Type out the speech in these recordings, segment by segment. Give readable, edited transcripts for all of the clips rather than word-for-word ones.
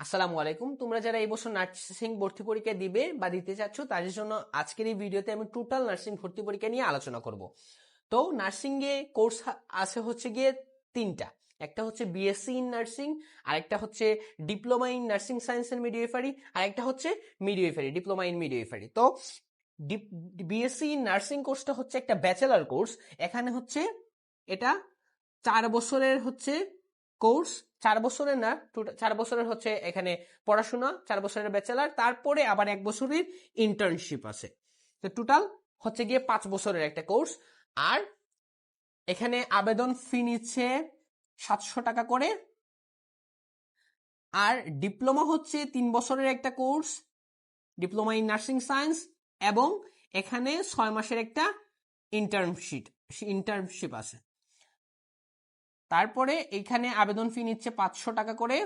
আসসালামু আলাইকুম। তোমরা যারা এই বছর নার্সিং ভর্তি পরীক্ষা দিবে বা দিতে চাচ্ছ তাদের জন্য আজকের এই ভিডিওতে আমি টোটাল নার্সিং ভর্তি পরীক্ষা নিয়ে আলোচনা করব। তো নার্সিং এ কোর্স আছে হচ্ছে গিয়ে তিনটা। একটা হচ্ছে বিএসসি ইন নার্সিং, আরেকটা হচ্ছে diploma in nursing science and midwifery, আরেকটা হচ্ছে মিডওয়াইফারি, ডিপ্লোমা ইন মিডওয়াইফারি। তো বিএসসি ইন নার্সিং কোর্সটা হচ্ছে একটা ব্যাচেলার কোর্স। এখানে হচ্ছে এটা 4 বছরের হচ্ছে কোর্স। 4 বছরের না, 4 বছরের হচ্ছে এখানে পড়াশোনা, 4 বছরের ব্যাচেলার, তারপরে আবার 1 বছরের ইন্টার্নশিপ আছে। তো টোটাল হচ্ছে গিয়ে 5 বছরের একটা কোর্স। আর এখানে আবেদন ফি নিচ্ছে 700 টাকা করে। আর ডিপ্লোমা হচ্ছে 3 বছরের একটা course, diploma in nursing science, এবং এখানে 6 মাসের একটা ইন্টার্নশিপ আছে। তারপরে এখানে আবেদন ফি নিচ্ছে 500 টাকা করে।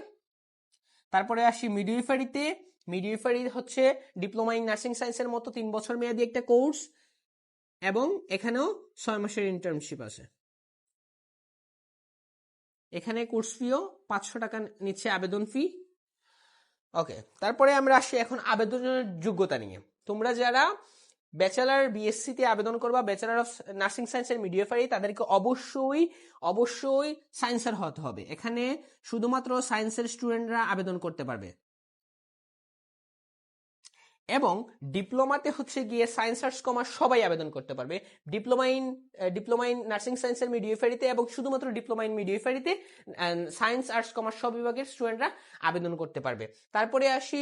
তারপরে আসি মিডওয়াইফারিতে। মিডওয়াইফারি হচ্ছে ডিপ্লোমা ইন নার্সিং সায়েন্সের মতো 3 বছর মেয়াদী একটা কোর্স, এবং এখানেও 6 মাসের ইন্টার্নশিপ আছে। এখানে কোর্স ফিও 500 টাকা নিচ্ছে আবেদন ফি। ওকে, তারপরে আমরা আসি এখন আবেদনের যোগ্যতা নিয়ে। তোমরা যারা ব্যাচেলার বিএসসি তে আবেদন করবা, ব্যাচেলার অফ নার্সিং সায়েন্স এর মিডওয়াইফারি, তাদেরকে অবশ্যই সায়েন্সের হতে হবে। এখানে শুধুমাত্র সায়েন্সের স্টুডেন্টরা আবেদন করতে পারবে। এবং ডিপ্লোমাতে হচ্ছে গিয়ে সায়েন্স আর্টস কমার্স সবাই আবেদন করতে পারবে। ডিপ্লোমা ইন নার্সিং সায়েন্সের মিডওয়াইফারিতে এবং শুধুমাত্র ডিপ্লোমা ইন মিডওয়াইফারিতে সায়েন্স আর্টস কমার্স সব বিভাগের স্টুডেন্টরা আবেদন করতে পারবে। তারপরে আসি,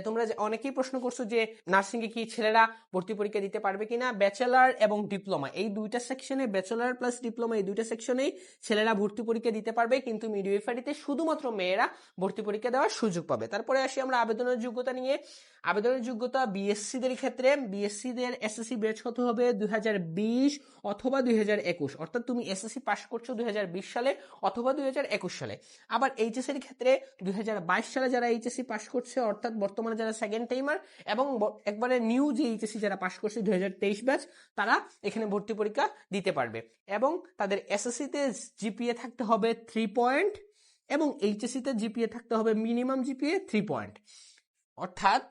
তোমরা অনেকেই প্রশ্ন করছো যে নার্সিং এ কি ছেলেরা ভর্তি পরীক্ষা দিতে পারবে কিনা। ব্যাচেলার এবং ডিপ্লোমা এই দুইটা সেকশনে, ব্যাচেলার প্লাস ডিপ্লোমা এই দুইটা সেকশনেই ছেলেরা ভর্তি পরীক্ষা দিতে পারবে, কিন্তু মিডওয়াইফারিতে শুধুমাত্র মেয়েরা ভর্তি পরীক্ষা দেওয়ার সুযোগ পাবে। তারপরে আসি আমরা আবেদনের যোগ্যতা নিয়ে। আবেদনের যোগ্যতা বিএসসি দের ক্ষেত্রে, বিএসসি দের এসএসসি ব্যাচ হতে হবে 2020 অথবা 2021, অর্থাৎ তুমি এসএসসি পাস করছো 2020 সালে অথবা 2021 সালে। আবার এইচএসসি এর ক্ষেত্রে 2022 সালে যারা এইচএসসি পাস করছে, অর্থাৎ বর্তমানে যারা সেকেন্ড টাইমার, এবং একবারে নিউ যে এইচএসসি যারা পাস করছে 2023 ব্যাচ, তারা এখানে ভর্তি পরীক্ষা দিতে পারবে। এবং তাদের এসএসসি তে জিপিএ থাকতে হবে 3 পয়েন্ট, এবং এইচএসসি তে জিপিএ থাকতে হবে মিনিমাম জিপিএ 3 পয়েন্ট। অর্থাৎ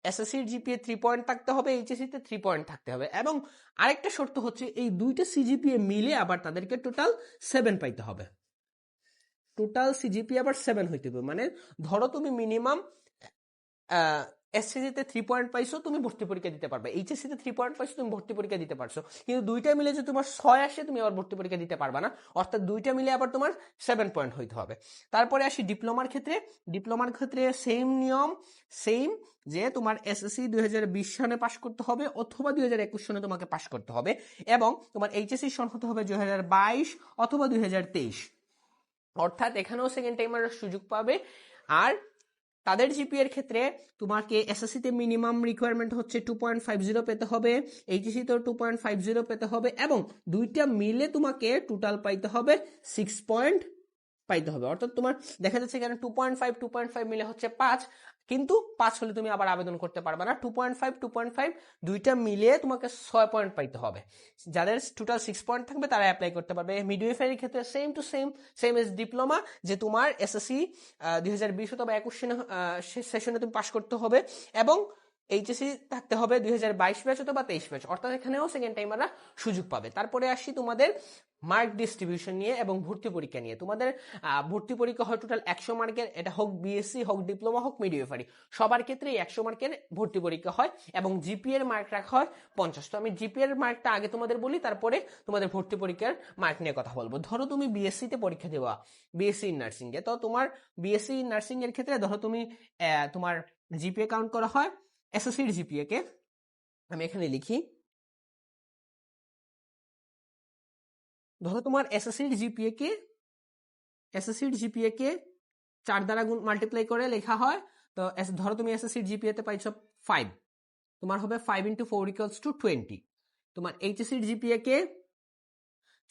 এসএসসির জিপিএ 3 পয়েন্ট থাকতে হবে, এইচএসসি তে 3 পয়েন্ট থাকতে হবে। এবং আরেকটা শর্ত হচ্ছে এই দুইটা সিজিপিএ মিলে আবার তাদেরকে টোটাল 7 পাইতে হবে। টোটাল সিজিপিএ আবার 7 হইতে হবে। মানে ধরো তুমি মিনিমাম এসএসসি তে 3 পয়েন্ট পাইছো, তুমি ভর্তি পরীক্ষা দিতে পারবে। এইচএসসি তে 3 পয়েন্ট পাইছো, তুমি ভর্তি পরীক্ষা দিতে পারছো। কিন্তু দুইটা মিলে যদি তোমার 6 আসে, তুমি আবার ভর্তি পরীক্ষা দিতে পারবা না। অর্থাৎ দুইটা মিলে আবার তোমার 7 পয়েন্ট হইতে হবে। তারপরে আসি ডিপ্লোমার ক্ষেত্রে। ডিপ্লোমার ক্ষেত্রে সেম নিয়ম, সেম, যে তোমার এসএসসি 2020 সনে পাস করতে হবে অথবা 2021 সনে তোমাকে পাস করতে হবে, এবং তোমার এইচএসসি সন হতে হবে 2022 অথবা 2023। অর্থাৎ এখানেও সেকেন্ড টাইমার সুযোগ পাবে। আর তাদের জিপিএ এর ক্ষেত্রে তোমাকে এসএসসি তে মিনিমাম রিকোয়ারমেন্ট হচ্ছে 2.50 পেতে হবে, এইচএসসি তেও 2.50 পেতে হবে, এবং দুইটা মিলে তোমাকে টোটাল পাইতে হবে 6 পয়েন্ট পাইতে হবে। অর্থাৎ তোমার দেখা যাচ্ছে এখানে 2.5 মিলে হচ্ছে 5, কিন্তু 5 হলে তুমি আবার আবেদন করতে পারবে না। 2.5 দুইটা মিলিয়ে তোমাকে 6 পয়েন্ট পাইতে হবে। যাদের টোটাল 6 পয়েন্ট থাকবে তারা অ্যাপ্লাই করতে পারবে। মিডওয়াইফারির ক্ষেত্রে same to same as diploma, যে তোমার এসএসসি 2020 অথবা 21 সেশনে তুমি পাস করতে হবে, এবং এইচএসসি থাকতে হবে 2022 ব্যাচ অথবা 23 ব্যাচ। অর্থাৎ এখানেও সেকেন্ড টাইমাররা সুযোগ পাবে। তারপরে আসি তোমাদের মার্ক ডিস্ট্রিবিউশন নিয়ে এবং ভর্তি পরীক্ষা নিয়ে। তোমাদের ভর্তি পরীক্ষা হয় টোটাল 100 মার্কের, এটা হোক বিএসসি, হোক ডিপ্লোমা, হোক মিডওয়াইফারি, সবার ক্ষেত্রে 100 মার্কের ভর্তি পরীক্ষা হয়, এবং জিপিএ এর মার্ক রাখা হয় 50। তো আমি জিপিএ এর মার্কটা আগে তোমাদের বলি, তারপরে তোমাদের ভর্তি পরীক্ষার মার্ক নিয়ে কথা বলবো। ধরো তুমি বিএসসি তে পরীক্ষা দেওয়া, বিএসসি ইন নার্সিং এ, তো তোমার বিএসসি ইন নার্সিং এর ক্ষেত্রে ধরো তুমি তোমার জিপিএ কাউন্ট করা হয় এসএসসির জিপিএ কে। আমি এখানে লিখি, ধরো তোমার এসএসসির জিপিএ কে 4 দ্বারা মাল্টিপ্লাই করে লেখা হয়। তো ধরো তুমি এসএসসির জিপিএ তে পাইছো 5, তোমার হবে 5 × 4 = 20। তোমার এইচএসসির জিপিএ কে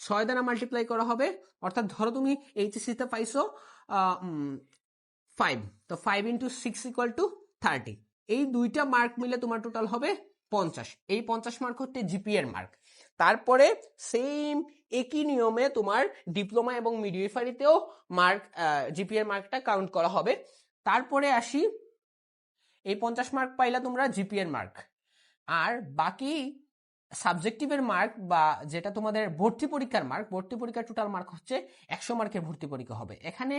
6 দ্বারা মাল্টিপ্লাই করা হবে, অর্থাৎ ধরো তুমি এইচএসসি তে পাইছো 5, তো 5 × 6 = 30। এই দুইটা মার্ক মিলে তোমার টোটাল হবে 50। এই 50 মার্ক হচ্ছে জিপিএ এর মার্ক। তারপরে সেম একই নিয়মে তোমার ডিপ্লোমা এবং মিডওয়াইফারিতেও মার্ক, জিপিএ এর মার্কটা কাউন্ট করা হবে। তারপরে আসি, এই 50 মার্ক পাইলা তোমরা জিপিএর মার্ক, আর বাকি সাবজেক্টিভের মার্ক বা যেটা তোমাদের ভর্তি পরীক্ষার মার্ক, ভর্তি পরীক্ষার টোটাল মার্ক হচ্ছে 100 মার্কের ভর্তি পরীক্ষা হবে। এখানে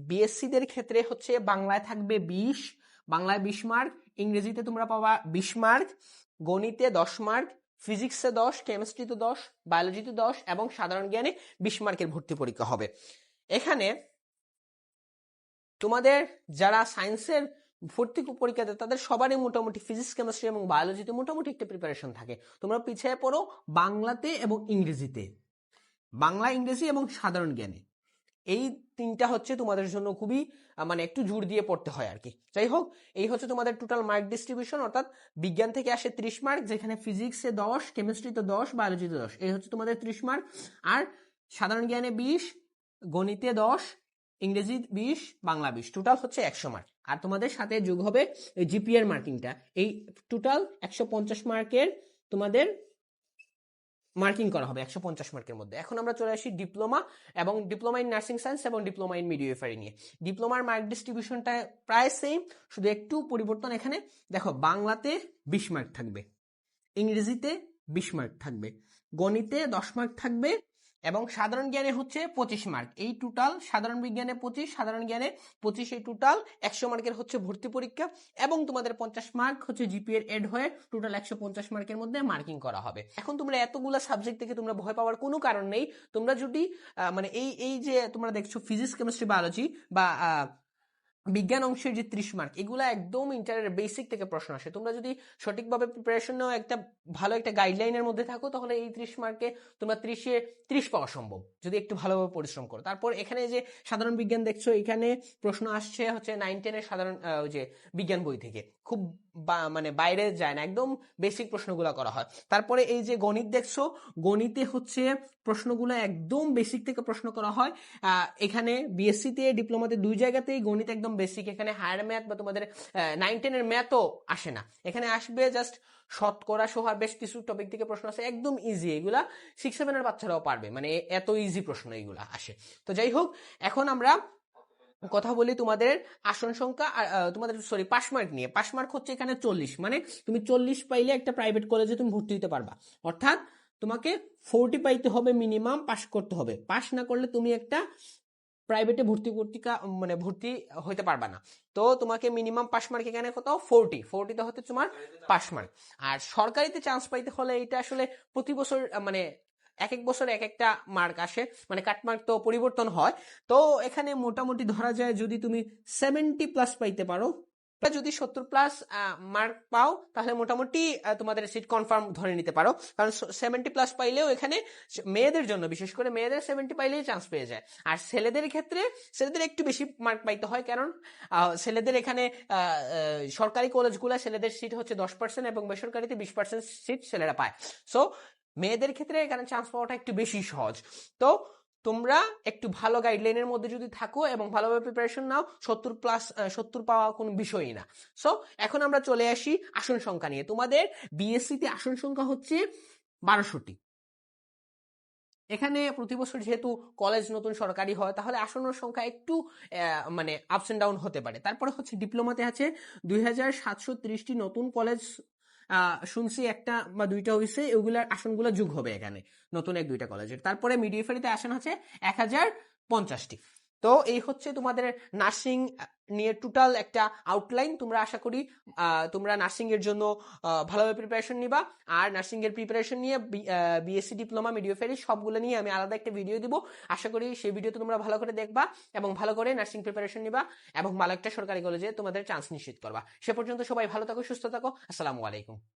বিএসসি দের ক্ষেত্রে হচ্ছে বাংলায় থাকবে 20, বাংলায় 20 মার্ক, ইংরেজিতে তোমরা পাবা 20 মার্ক, গণিতে 10 মার্ক, ফিজিক্সে 10, কেমিস্ট্রিতে 10, বায়োলজিতে 10 এবং সাধারণ জ্ঞানে 20 মার্কের ভর্তি পরীক্ষা হবে। এখানে তোমাদের যারা সায়েন্সের ভর্তি পরীক্ষা দেয় তাদের সবারই মোটামুটি ফিজিক্স, কেমিস্ট্রি এবং বায়োলজিতে মোটামুটি একটা প্রিপারেশন থাকে। তোমরা পিছিয়ে পড়ো বাংলাতে এবং ইংরেজিতে, বাংলা, ইংরেজি এবং সাধারণ জ্ঞানে। এই তিনটা হচ্ছে তোমাদের জন্য খুবই মানে একটু জোর দিয়ে পড়তে হয় আর কি। যাই হোক, এই হচ্ছে তোমাদের টোটাল মার্ক ডিস্ট্রিবিউশন, অর্থাৎ বিজ্ঞান থেকে আসে 30 মার্ক, যেখানে ফিজিক্সে 10, কেমিস্ট্রিতে 10, বায়োলজিতে 10, এই হচ্ছে তোমাদের 30 মার্ক। আর সাধারণ জ্ঞানে 20, গণিতে 10, ইংরেজি 20, বাংলা 20, টোটাল হচ্ছে 100 মার্ক। আর তোমাদের সাথে যোগ হবে এই জিপিএর মার্কিংটা, এই টোটাল 150 মার্কের তোমাদের মার্কিং করা হবে 150 মার্কের মধ্যে। এখন আমরা চলে আসি ডিপ্লোমা এবং ডিপ্লোমা ইন নার্সিং সায়েন্স এবং ডিপ্লোমা ইন মিডওয়াইফারি নিয়ে। ডিপ্লোমার মার্ক ডিস্ট্রিবিউশনটা প্রায় সেম, শুধু একটু পরিবর্তন। এখানে দেখো, বাংলাতে 20 মার্ক থাকবে, ইংরেজিতে 20 মার্ক থাকবে, গণিতে 10 মার্ক থাকবে এবং সাধারণ জ্ঞানে হচ্ছে 25 মার্ক। এই টোটাল সাধারণ বিজ্ঞানে 25, সাধারণ জ্ঞানে 25, এই টোটাল 100 মার্কের হচ্ছে ভর্তি পরীক্ষা এবং তোমাদের 50 মার্ক হচ্ছে জিপিএর এড হয়ে টোটাল 150 মার্কের মধ্যে মার্কিং করা হবে। এখন তোমরা এতগুলা সাবজেক্ট থেকে তোমরা ভয় পাওয়ার কোনো কারণ নেই। তোমরা যদি মানে এই যে তোমরা দেখছো ফিজিক্স, কেমিস্ট্রি, বায়োলজি বা বিজ্ঞান অংশের যে 30 মার্ক, এগুলা একদম ইন্টারের বেসিক থেকে প্রশ্ন আসে। তোমরা যদি সঠিকভাবে প্রিপারেশন নাও, একটা ভালো একটা গাইডলাইনের মধ্যে থাকো, তাহলে এই 30 মার্কে তোমরা 30-এ 30 পাওয়া সম্ভব যদি একটু ভালোভাবে পরিশ্রম করো। তারপর এখানে যে সাধারণ বিজ্ঞান দেখছো, এখানে প্রশ্ন আসছে হচ্ছে 9-10-এর সাধারণ যে বিজ্ঞান বই থেকে, খুব মানে বাইরে যায় না, একদম বেসিক প্রশ্নগুলো করা হয়। তারপরে এই যে গণিত দেখছো, গণিতে হচ্ছে প্রশ্নগুলো একদম বেসিক থেকে প্রশ্ন করা হয়। এখানে বিএসসি তে, ডিপ্লোমাতে, দুই জায়গাতেই গণিত একদম বেসিক। এখানে হায়ার ম্যাথ বা তোমাদের 9-10-এর ম্যাথও আসে না, এখানে আসবে জাস্ট শতকরা সহ বেশ কিছু টপিক থেকে প্রশ্ন আসে, একদম ইজি। এগুলা 6-7-এর বাচ্চারাও পারবে, মানে এত ইজি প্রশ্ন এগুলা আসে। তো যাই হোক, এখন আমরা কথা বলি তোমাদের আসন সংখ্যা, তোমাদের সরি পাস মার্ক নিয়ে। পাস মার্ক হচ্ছে এখানে 40, মানে তুমি 40 পাইলে একটা প্রাইভেট কলেজে তুমি ভর্তি হতে পারবা। অর্থাৎ তোমাকে 40 পাইতে হবে মিনিমাম, পাস করতে হবে। পাস না করলে তুমি একটা প্রাইভেটে ভর্তি হইতে পারবা না। তো তোমাকে মিনিমাম পাস মার্ক এখানে কত, 40 হতে তোমার পাস মার্ক। আর সরকারিতে চান্স পাইতে হলে এটা আসলে প্রতি বছর মানে এক এক বছর এক একটা মার্ক আসে, মানে কাটমার্ক তো পরিবর্তন হয়। তো এখানে মোটামুটি ধরা যায় যদি তুমি 70+ পাইতে পারো, যদি 70+ মার্ক পাও, তাহলে মোটামুটি তোমাদের সিট কনফার্ম ধরে নিতে পারো। কারণ 70+ পাইলেও এখানে মেয়েদের জন্য, বিশেষ করে মেয়েদের 70 পাইলেই চান্স পেয়ে যায়। আর ছেলেদের ক্ষেত্রে ছেলেদের একটু বেশি মার্ক পাইতে হয়, কারণ ছেলেদের এখানে সরকারি কলেজগুলো ছেলেদের সিট হচ্ছে 10% এবং বেসরকারিতে 20% সিট ছেলেরা পায়। সো মেয়েদের ক্ষেত্রে এখানে চান্স পাওয়াটা একটু বেশি সহজ। তো তোমরা একটু ভালো গাইডলাইনের মধ্যে যদি থাকো এবং ভালোভাবে প্রিপারেশন নাও, 70 পাওয়া কোনো বিষয়ই না। সো এখন আমরা চলে আসি আসন সংখ্যা নিয়ে। তোমাদের বিএসসি তে আসন সংখ্যা হচ্ছে 1200টি। এখানে প্রতি বছর যেহেতু কলেজ নতুন সরকারি হয়, তাহলে আসনের সংখ্যা একটু মানে আপস এন্ড ডাউন হতে পারে। তারপরে হচ্ছে ডিপ্লোমাতে আছে 2730টি নতুন কলেজ, শুনছি একটা বা দুইটা হয়েছে, এগুলার আসনগুলো যোগ হবে এখানে নতুন 1-2টা কলেজের। তারপরে মিডওয়াইফারিতে আসন আছে 1050টি। তো এই হচ্ছে তোমাদের নার্সিং নিয়ে টোটাল একটা আউটলাইন। তোমরা আশা করি তোমরা নার্সিং এর জন্য ভালোভাবে প্রিপারেশন নিবা। আর নার্সিং এর প্রিপারেশন নিয়ে বিএসসি, ডিপ্লোমা, মিডওয়াইফারি সবগুলো নিয়ে আমি আলাদা একটা ভিডিও দিব। আশা করি সেই ভিডিওতে তোমরা ভালো করে দেখবা এবং ভালো করে নার্সিং প্রিপারেশন নিবা এবং ভালো একটা সরকারি কলেজে তোমাদের চান্স নিশ্চিত করবা। সে পর্যন্ত সবাই ভালো থাকো, সুস্থ থাকো। আসসালামু আলাইকুম।